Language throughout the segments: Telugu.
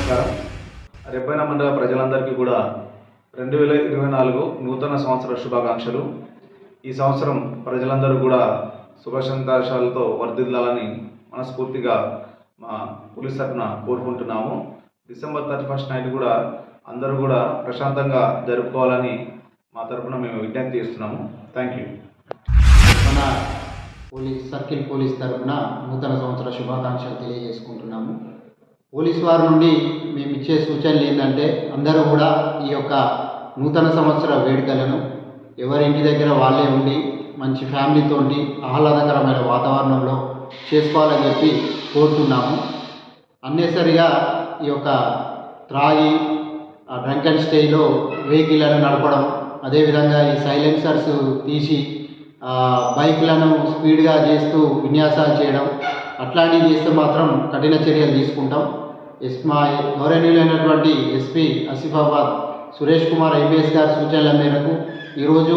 నమస్కారం. రెబ్బైన మండల ప్రజలందరికీ కూడా 2024 నూతన సంవత్సర శుభాకాంక్షలు. ఈ సంవత్సరం ప్రజలందరూ కూడా సుఖ సంతోషాలతో వర్ధిల్లాలని మనస్ఫూర్తిగా మా పోలీస్ తరఫున కోరుకుంటున్నాము. డిసెంబర్ 31 నైట్ కూడా అందరూ కూడా ప్రశాంతంగా జరుపుకోవాలని మా తరఫున మేము విజ్ఞప్తి చేస్తున్నాము. Thank you. మన సర్కిల్ పోలీస్ తరఫున నూతన సంవత్సర శుభాకాంక్షలు తెలియజేసుకుంటున్నాము. పోలీస్ వారి నుండి మేము ఇచ్చే సూచనలు ఏంటంటే అందరూ కూడా ఈ యొక్క నూతన సంవత్సర వేడుకలను ఎవరి ఇంటి దగ్గర వాళ్ళే ఉండి మంచి ఫ్యామిలీతోటి ఆహ్లాదకరమైన వాతావరణంలో చేసుకోవాలని చెప్పి కోరుతున్నాము. అన్నెసరిగా ఈ యొక్క త్రాగి డ్రంక్ అండ్ స్టేలో వెహికల్లను నడపడం, అదేవిధంగా ఈ సైలెన్సర్స్ తీసి బైక్లను స్పీడ్గా చేస్తూ విన్యాసాలు చేయడం అట్లాంటివి చేస్తే మాత్రం కఠిన చర్యలు తీసుకుంటాం. మా గౌరవనీయులైనటువంటి ఎస్పీ ఆసిఫాబాద్ సురేష్ కుమార్ ఐపీఎస్ గారి సూచనల మేరకు ఈరోజు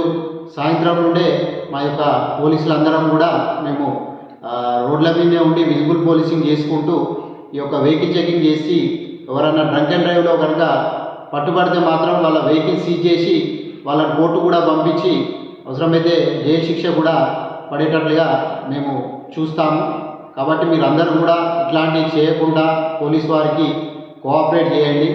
సాయంత్రం నుండే మా యొక్క పోలీసులందరం కూడా మేము రోడ్ల మీదే ఉండి విజిబుల్ పోలీసింగ్ చేసుకుంటూ ఈ యొక్క వెహికల్ చెకింగ్ చేసి ఎవరన్నా డ్రంక్ అండ్ డ్రైవ్లో కనుక పట్టుబడితే మాత్రం వాళ్ళ వెహికల్ సీజ్ చేసి వాళ్ళని కోర్టు కూడా పంపించి అవసరమైతే జైలు శిక్ష కూడా పడేటట్లుగా మేము చూస్తాము. కాబట్టి మీరందరూ కూడా ఇట్లాంటివి చేయకుండా పోలీస్ వారికి కోఆపరేట్ చేయండి.